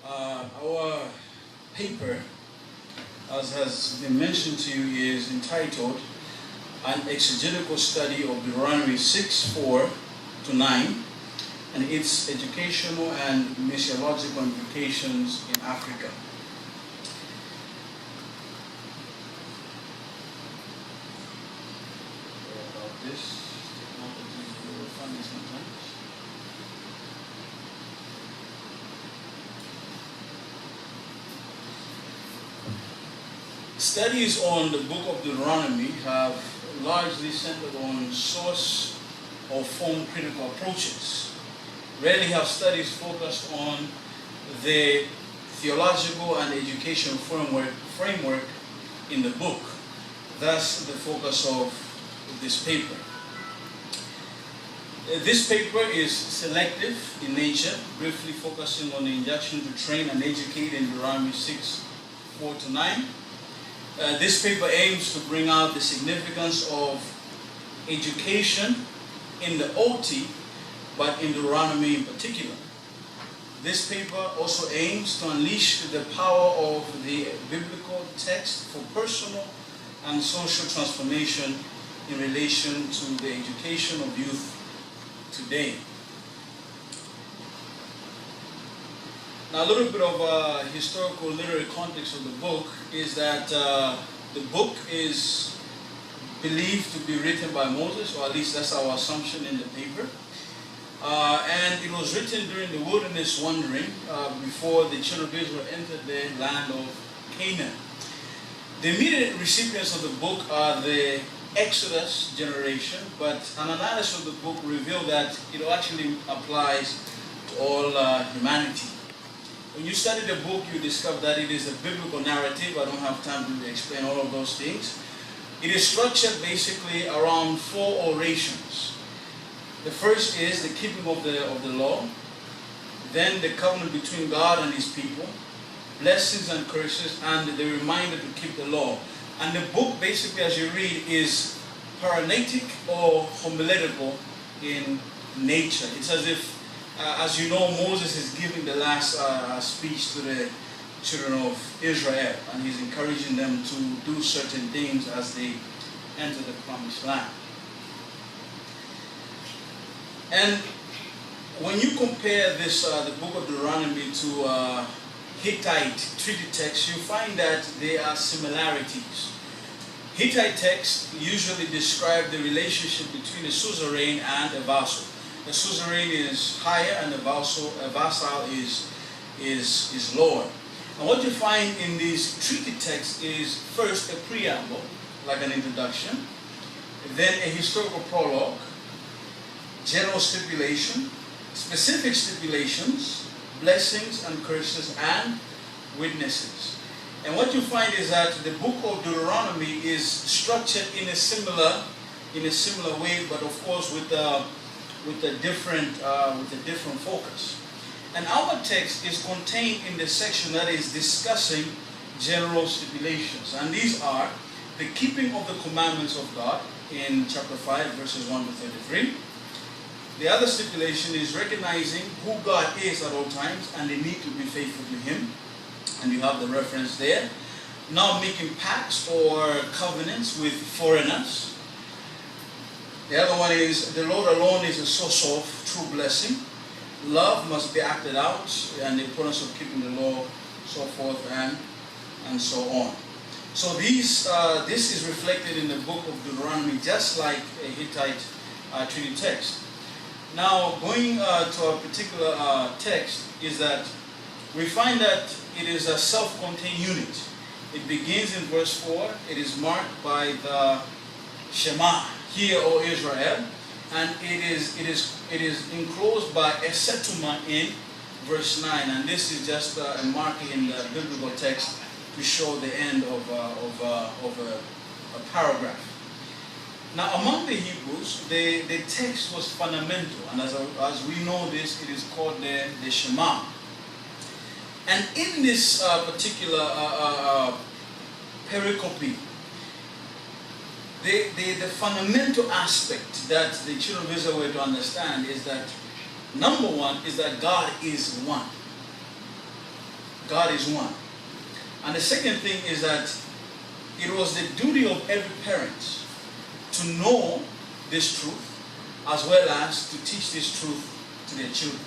Our paper, as has been mentioned to you, is entitled An Exegetical Study of Deuteronomy 6:4 to 9 and its educational and missiological implications in Africa. About this technology, you will find it sometimes. Studies on the book of Deuteronomy have largely centered on source or form critical approaches. Rarely have studies focused on the theological and educational framework in the book. Thus, the focus of this paper. This paper is selective in nature, briefly focusing on the injunction to train and educate in Deuteronomy 6:4 to 9. This paper aims to bring out the significance of education in the OT, but in Deuteronomy in particular. This paper also aims to unleash the power of the biblical text for personal and social transformation in relation to the education of youth today. Now, a little bit of historical literary context of the book is that the book is believed to be written by Moses, or at least that's our assumption in the paper. And it was written during the wilderness wandering before the children of Israel entered the land of Canaan. The immediate recipients of the book are the Exodus generation, but an analysis of the book revealed that it actually applies to all humanity. When you study the book, you discover that it is a biblical narrative. I don't have time to explain all of those things. It is structured basically around 4 orations. The first is the keeping of the law, then the covenant between God and His people, blessings and curses, and the reminder to keep the law. And the book, basically, as you read, is paranetic or homiletical in nature. It's as if, as you know, Moses is giving the last speech to the children of Israel, and he's encouraging them to do certain things as they enter the promised land. And when you compare this, the book of Deuteronomy to Hittite treaty texts, you find that there are similarities. Hittite texts usually describe the relationship between a suzerain and a vassal. The suzerain is higher and the vassal is lower. And what you find in these treaty texts is first a preamble, like an introduction, then a historical prologue, general stipulation, specific stipulations, blessings and curses, and witnesses. And what you find is that the book of Deuteronomy is structured in a similar way, but of course with a different focus. And our text is contained in the section that is discussing general stipulations, and these are the keeping of the commandments of God in chapter 5, verses 1 to 33. The other stipulation is recognizing who God is at all times and the need to be faithful to Him. And you have the reference there. Not making pacts or covenants with foreigners. The other one is the Lord alone is a source of true blessing. Love must be acted out, and the importance of keeping the law, so forth and so on. So this is reflected in the book of Deuteronomy, just like a Hittite treaty text. Now, going to a particular text is that we find that it is a self-contained unit. It begins in verse 4. It is marked by the Shema, Hear, O Israel, and it is enclosed by a setuma in verse 9. And this is just a marker in the biblical text to show the end of a paragraph. Now, among the Hebrews, the text was fundamental, and as we know this, it is called the Shema. And in this particular pericope, the fundamental aspect that the children of Israel were to understand is that, number one, is that God is one. God is one. And the second thing is that it was the duty of every parent to know this truth as well as to teach this truth to their children.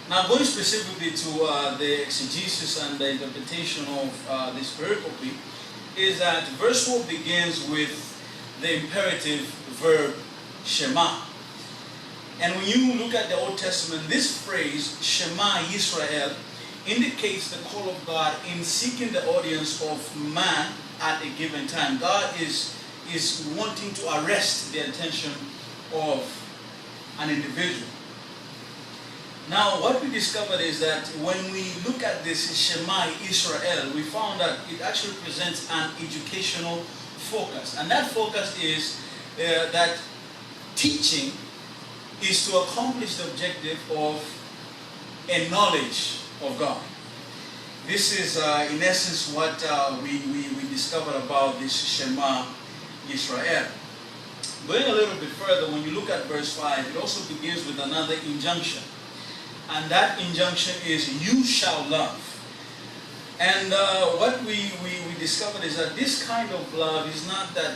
Now, going specifically to the exegesis and the interpretation of this pericope, is that verse 4 begins with the imperative verb Shema. And when you look at the Old Testament, this phrase, Shema Yisrael, indicates the call of God in seeking the audience of man at a given time. God is wanting to arrest the attention of an individual. Now, what we discovered is that when we look at this Shema Israel, we found that it actually presents an educational focus. And that focus is that teaching is to accomplish the objective of a knowledge of God. This is, in essence, what we discovered about this Shema Israel. Going a little bit further, when you look at verse 5, it also begins with another injunction. And that injunction is, you shall love. And what we discovered is that this kind of love is not that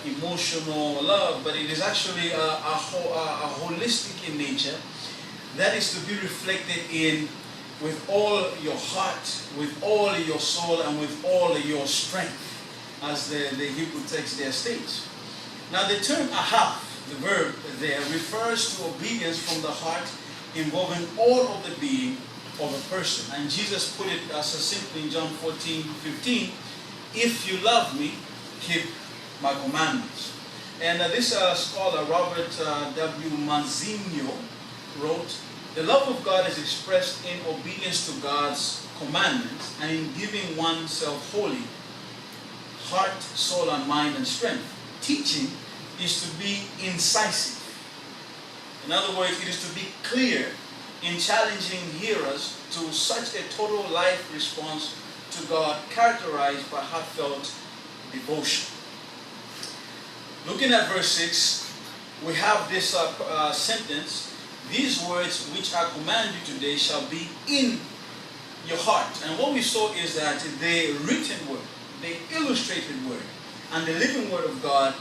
emotional love, but it is actually a holistic in nature that is to be reflected in with all your heart, with all your soul, and with all your strength, as the Hebrew text there states. Now the term ahav, the verb there, refers to obedience from the heart involving all of the being of a person. And Jesus put it succinctly in John 14:15, if you love me, keep my commandments. And this scholar, Robert W. Manzino, wrote, the love of God is expressed in obedience to God's commandments and in giving oneself wholly, heart, soul, and mind, and strength. Teaching is to be incisive. In other words, it is to be clear in challenging hearers to such a total life response to God characterized by heartfelt devotion. Looking at verse 6, we have this sentence, these words which I command you today shall be in your heart. And what we saw is that the written word, the illustrated word, and the living word of God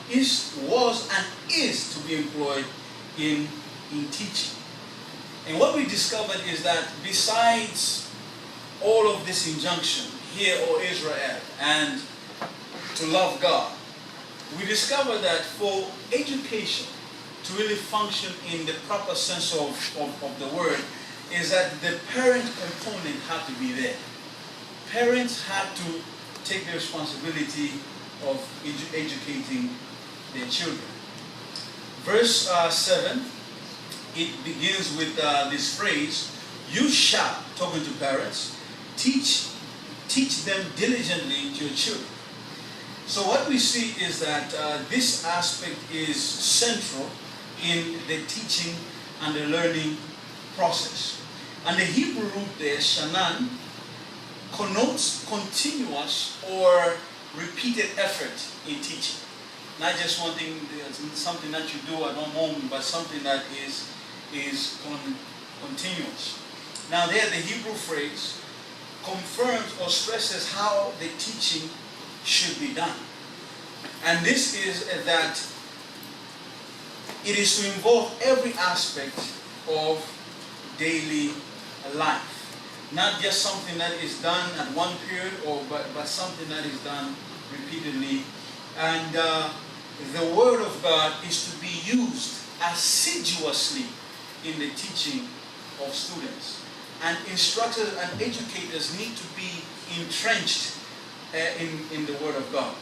was and is to be employed in teaching. And what we discovered is that besides all of this injunction, hear, O Israel, and to love God, we discovered that for education to really function in the proper sense of the word is that the parent component had to be there. Parents had to take the responsibility of educating their children. Verse 7, it begins with this phrase, you shall, talking to parents, teach them diligently to your children. So what we see is that this aspect is central in the teaching and the learning process. And the Hebrew root there, shanan, connotes continuous or repeated effort in teaching. Not just one thing, something that you do at one moment, but something that is continuous. Now there, the Hebrew phrase confirms or stresses how the teaching should be done. And this is that it is to involve every aspect of daily life. Not just something that is done at one period, but something that is done repeatedly. And the Word of God is to be used assiduously in the teaching of students. And instructors and educators need to be entrenched in the Word of God.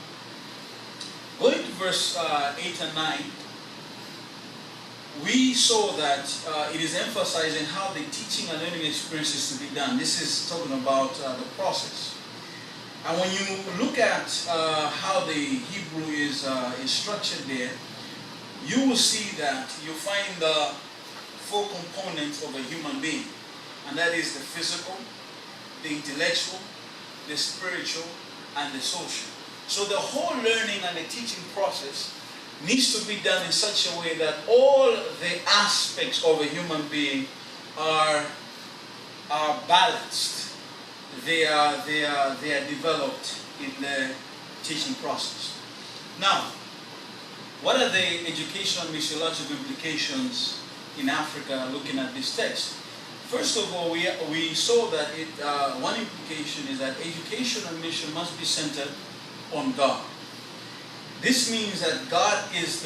Going to verse 8 and 9, we saw that it is emphasizing how the teaching and learning experience is to be done. This is talking about the process. And when you look at how the Hebrew is structured there, you will see that you find the four components of a human being. And that is the physical, the intellectual, the spiritual, and the social. So the whole learning and the teaching process needs to be done in such a way that all the aspects of a human being are balanced. they are developed in the teaching process. Now, what are the educational and missiological implications in Africa looking at this text? First of all, we saw that one implication is that education and mission must be centered on God. This means that God is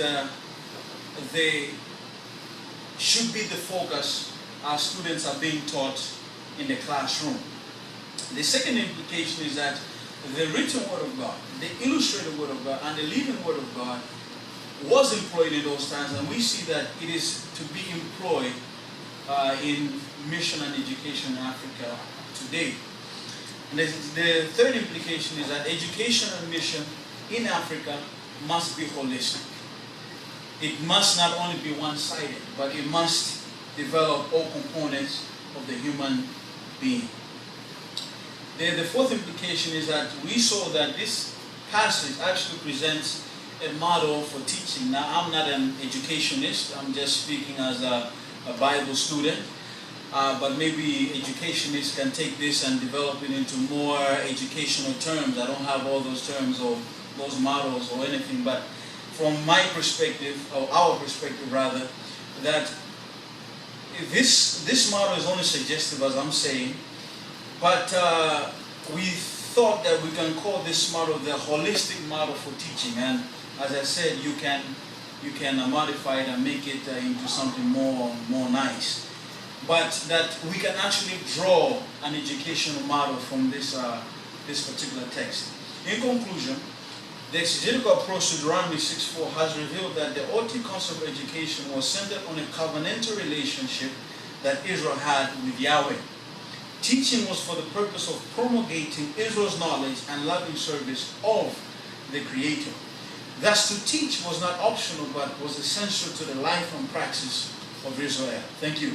should be the focus our students are being taught in the classroom. The second implication is that the written Word of God, the illustrated Word of God, and the living Word of God was employed in those times, and we see that it is to be employed in mission and education in Africa today. And the third implication is that education and mission in Africa must be holistic. It must not only be one-sided, but it must develop all components of the human being. The fourth implication is that we saw that this passage actually presents a model for teaching. Now, I'm not an educationist. I'm just speaking as a Bible student. But maybe educationists can take this and develop it into more educational terms. I don't have all those terms or those models or anything. But from my perspective, or our perspective rather, that this model is only suggestive, as I'm saying. But we thought that we can call this model the holistic model for teaching. And as I said, you can modify it and make it into something more nice. But that we can actually draw an educational model from this particular text. In conclusion, the exegetical approach to Deuteronomy 6:4 has revealed that the OT concept of education was centered on a covenantal relationship that Israel had with Yahweh. Teaching was for the purpose of promulgating Israel's knowledge and loving service of the Creator. Thus, to teach was not optional, but was essential to the life and practice of Israel. Thank you.